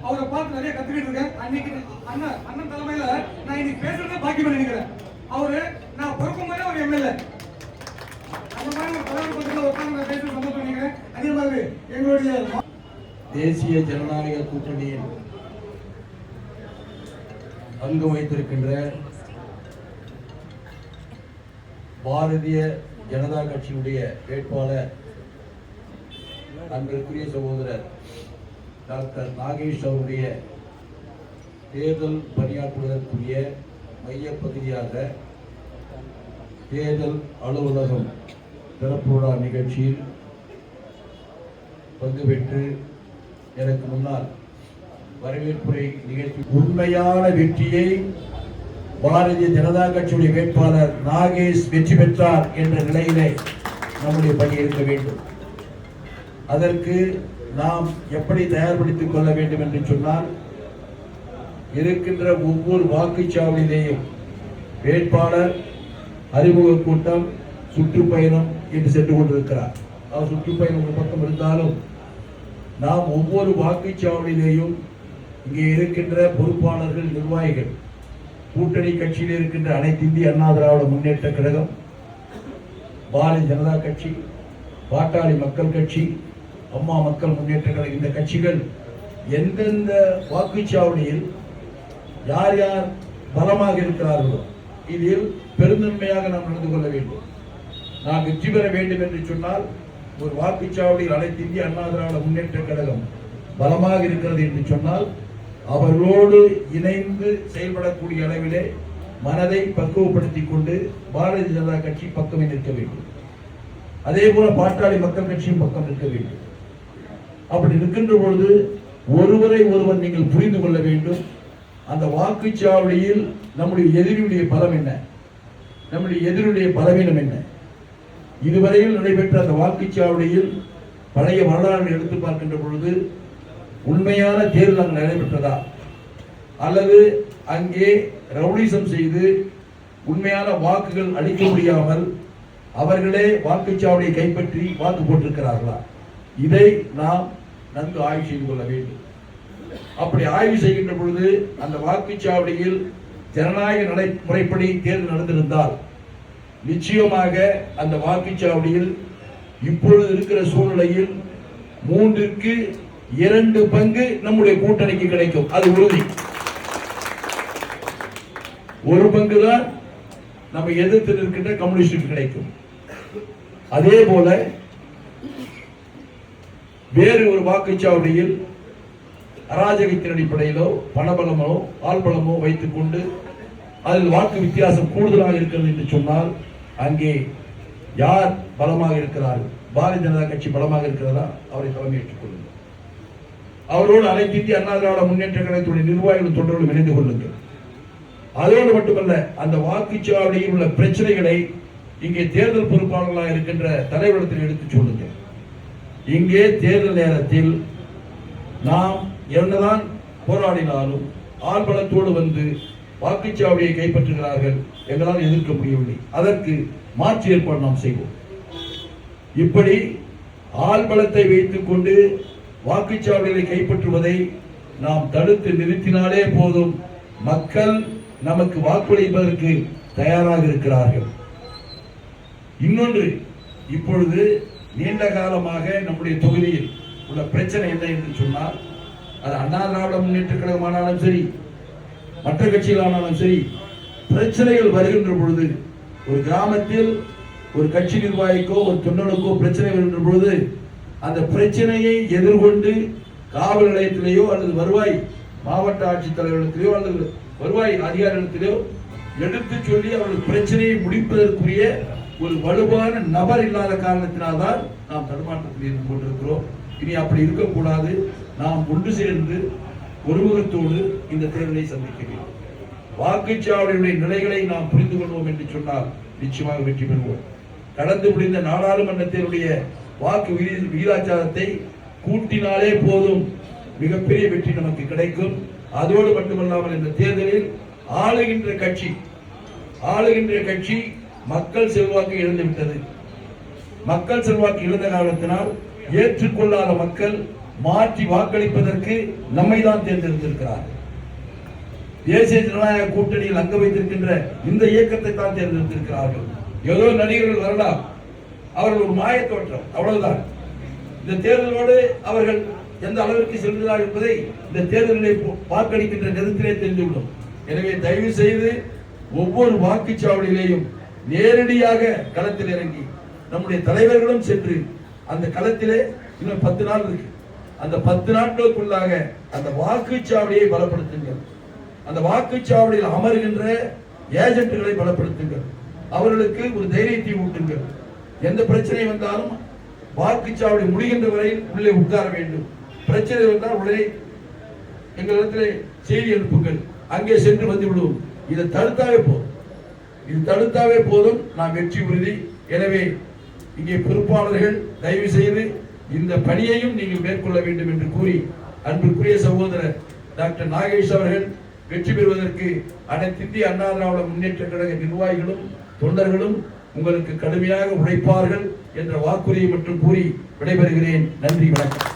அவரை பார்த்து நிறைய கத்துக்கிட்டு இருக்கேன். அன்னைக்கு அண்ணன் தலைமையில நான் இன்னைக்கு பேசுறதே பாக்கியம் நினைக்கிறேன். அவரு நான் பொறுக்கும் போதே ஒரு எம்எல்ஏ அந்த மாதிரி ஒரு தலைவர் பத்தில உட்கார்ந்து நான் பேசுறது சந்தோஷம் நினைக்கிறேன். அதே மாதிரி எங்களுடைய தேசிய ஜனநாயக கூட்டணியில் அங்கு வைத்திருக்கின்ற பாரதிய ஜனதா கட்சியுடைய வேட்பாளர் அன்பிற்குரிய சகோதரர் டாக்டர் நாகேஷ் அவருடைய தேர்தல் பணியாற்றுவதற்குரிய மையப்பகுதியாக தேர்தல் அலுவலகம் திறப்பு விழா நிகழ்ச்சியில் பங்கு பெற்று எனக்கு முன்னால் வரவேற்புரை நிகழ்ச்சி உண்மையான வெற்றியை பாரதிய ஜனதா கட்சியுடைய வேட்பாளர் நாகேஷ் வெற்றி பெற்றார் என்ற நிலையிலே நம்முடைய பணி இருக்க வேண்டும். அதற்கு நாம் எப்படி தயார்படுத்திக் கொள்ள வேண்டும் என்று சொன்னால், இருக்கின்ற ஒவ்வொரு வாக்குச்சாவடியிலேயும் வேட்பாளர் அறிமுக கூட்டம், சுற்றுப்பயணம் என்று சென்று கொண்டிருக்கிறார். சுற்றுப்பயணம் ஒரு பக்கம் இருந்தாலும் நாம் ஒவ்வொரு வாக்குச்சாவடியிலேயும் இங்கே இருக்கின்ற பொறுப்பாளர்கள், நிர்வாகிகள், கூட்டணி கட்சியில் இருக்கின்ற அனைத்து இந்திய அண்ணா திராவிட முன்னேற்ற கழகம், பாரதிய ஜனதா கட்சி, பாட்டாளி மக்கள் கட்சி, அம்மா மக்கள் முன்னேற்ற கழகம், இந்த கட்சிகள் எந்தெந்த வாக்குச்சாவடியில் யார் யார் பலமாக இருக்கிறார்களோ இதில் பெருந்தன்மையாக நாம் நடந்து கொள்ள வேண்டும். நாம் வெற்றி பெற வேண்டும் என்று சொன்னால், ஒரு வாக்குச்சாவடியில் அனைத்து இந்திய அண்ணா திராவிட முன்னேற்ற கழகம் பலமாக இருக்கிறது என்று சொன்னால், அவர்களோடு இணைந்து செயல்படக்கூடிய அளவிலே மனதை பக்குவப்படுத்திக் கொண்டு பாரதிய ஜனதா கட்சி பக்கமே நிற்க வேண்டும். அதே போல பாட்டாளி மக்கள் கட்சியும் பக்கம் நிற்க வேண்டும். அப்படி இருக்கின்ற பொழுது ஒருவரை ஒருவர் நீங்கள் புரிந்து கொள்ள வேண்டும். அந்த வாக்குச்சாவடியில் நம்முடைய எதிரியுடைய பலம் என்ன, நம்முடைய எதிரியுடைய பலவீனம் என்ன, இதுவரையில் நடைபெற்ற அந்த வாக்குச்சாவடியில் பழைய வரலாறு எடுத்து பார்க்கின்ற பொழுது உண்மையான தேர்தல் அங்கு நடைபெற்றதா, அல்லது அங்கே ரவுடிசம் செய்து உண்மையான வாக்குகள் அளிக்க முடியாமல் அவர்களே வாக்குச்சாவடியை கைப்பற்றி வாக்கு போட்டிருக்கிறார்களா, இதை நாம் நன்கு ஆய்வு செய்து கொள்ள வேண்டும். அப்படி ஆய்வு செய்கின்ற பொழுது அந்த வாக்குச்சாவடியில் ஜனநாயக நடைமுறைப்படி தேர்தல் நடந்திருந்தால் நிச்சயமாக அந்த வாக்குச்சாவடியில் இப்பொழுது இருக்கிற சூழ்நிலையில் 3/2 பங்கு நம்முடைய கூட்டணிக்கு கிடைக்கும். அது உறுதி. 1 பங்கு தான் நம்ம எதிர்த்து நிற்கின்ற கம்யூனிஸ்டுக்கு கிடைக்கும். அதே போல வேறு ஒரு வாக்குச்சாவடியில் அராஜகத்தின் அடிப்படையிலோ பணபலமோ ஆள்பலமோ வைத்துக் கொண்டு அதில் வாக்கு வித்தியாசம் கூடுதலாக இருக்கிறது என்று சொன்னால், அங்கே யார் பலமாக இருக்கிறார்கள், பாரதிய ஜனதா கட்சி பலமாக இருக்கிறதா, அவரை தலைமையேற்றுக் கொள்ளுங்கள். அவரோடு அனைத்து இந்திய அண்ணா திராவிட முன்னேற்ற கழகத்துடைய நிர்வாகிகள் தொண்டர்களும் இணைந்து கொள்ளுங்கள். அதோடு மட்டுமல்ல, அந்த வாக்குச்சாவடியில் உள்ள பிரச்சனைகளை இங்கே தேர்தல் பொறுப்பாளர்களாக இருக்கின்ற தலைவரிடத்தில் எடுத்துச் சொல்லுங்கள். இங்கே தேர்தல் நேரத்தில் நாம் என்னதான் போராடினாலும் ஆள்பலத்தோடு வந்து வாக்குச்சாவடியை கைப்பற்றுகிறார்கள், எங்களால் எதிர்க்க முடியவில்லை. அதற்கு மாற்று ஏற்பாடு நாம் செய்வோம். இப்படி ஆள்பலத்தை வைத்துக் கொண்டு வாக்குச்சாவடிகளை கைப்பற்றுவதை நாம் தடுத்து நிறுத்தினாலே போதும், மக்கள் நமக்கு வாக்களிப்பதற்கு தயாராக இருக்கிறார்கள். இன்னொன்று, இப்பொழுது நீண்ட காலமாக நம்முடைய தொகுதியில் உள்ள பிரச்சனை என்ன என்று சொன்னால், அது அண்ணா திராவிட முன்னேற்ற கழகமானாலும் சரி, மற்ற கட்சிகளானாலும் சரி, பிரச்சனைகள் வருகின்ற பொழுது ஒரு கிராமத்தில் ஒரு கட்சி நிர்வாகிக்கோ ஒரு தொண்டனுக்கோ பிரச்சனை வருகின்ற பொழுது அந்த பிரச்சனையை எதிர்கொண்டு காவல் நிலையத்திலேயோ அல்லது வருவாய் மாவட்ட ஆட்சித்தலைவரிடத்திலேயோ அல்லது வருவாய் அதிகாரிகளிடத்திலேயோ எடுத்து சொல்லி அவர்கள் பிரச்சனையை முடிப்பதற்குரிய ஒரு வலுவான நபர் இல்லாத காரணத்தினால்தான் நாம் தடுமாற்றத்தில் இருந்து கொண்டிருக்கிறோம். இனி அப்படி இருக்கக்கூடாது. நாம் ஒன்று சேர்ந்து ஒருமுகத்தோடு இந்த தேர்தலை சந்திக்க வேண்டும். வாக்குச்சாவடியுடைய நிலைகளை நாம் புரிந்து கொள்வோம் என்று சொன்னால் நிச்சயமாக வெற்றி பெறுவோம். கடந்து முடிந்த நாடாளுமன்ற தேர்தலுடைய வாக்கு விகிதாச்சாரத்தை கூட்டினாலே போதும், மிகப்பெரிய வெற்றி நமக்கு கிடைக்கும். அதோடு மட்டுமல்லாமல் இந்த தேர்தலில் ஆளுகின்ற கட்சி ஆளுகின்ற கட்சி மக்கள் செல்வாக்கு இழந்துவிட்டது. மக்கள் செல்வாக்கு இழந்த காரணத்தினால் ஏற்றுக்கொள்ளாத மக்கள் மாற்றி வாக்களிப்பதற்கு நம்மை தான் தேர்ந்தெடுத்திருக்கிறார். தேசிய ஜனநாயக கூட்டணியில் அங்க வைத்திருக்கின்ற இந்த இயக்கத்தை தான் தேர்ந்தெடுத்திருக்கிறார்கள். ஏதோ நடிகர்கள் வரலாம், அவர்கள் ஒரு மாய தோற்றம், அவ்வளவுதான். இந்த தேர்தலோடு அவர்கள் எந்த அளவிற்கு செல்கிறார்கள் என்பதை இந்த தேர்தலை வாக்களிக்கின்ற நேரத்திலே தெரிந்துவிடும். எனவே தயவு செய்து ஒவ்வொரு வாக்குச்சாவடியிலேயும் நேரடியாக களத்தில் இறங்கி நம்முடைய தலைவர்களும் சென்று அந்த களத்திலே இன்னும் 10 நாள் இருக்கு, அந்த 10 நாட்களுக்குள்ளாக அந்த வாக்குச்சாவடியை பலப்படுத்துங்கள். அந்த வாக்குச்சாவடியில் அமர்கின்ற ஏஜென்ட்களை பலப்படுத்துங்கள். அவர்களுக்கு ஒரு தைரியத்தை ஊட்டுங்கள். எந்த பிரச்சனை வந்தாலும் வாக்குச்சாவடி முடிகின்ற வரையில் உள்ளே உட்கார வேண்டும். பிரச்சனை வந்தால் உடனே எங்களிடத்திலே செய்தி அனுப்புங்கள், அங்கே சென்று வந்து விடுவோம். இதை தடுத்தாவே போதும், நாம் வெற்றி உறுதி. எனவே இங்கே பொறுப்பாளர்கள் தயவு செய்து இந்த பணியையும் நீங்கள் மேற்கொள்ள வேண்டும் என்று கூறி, அன்புக்குரிய சகோதரர் டாக்டர் நாகேஷ் அவர்கள் வெற்றி பெறுவதற்கு அனைத்து இந்திய அண்ணா திராவிட முன்னேற்ற கழக நிர்வாகிகளும் தொண்டர்களும் உங்களுக்கு கடுமையாக உழைப்பார்கள் என்ற வாக்குறுதியை மட்டும் கூறி விடைபெறுகிறேன். நன்றி, வணக்கம்.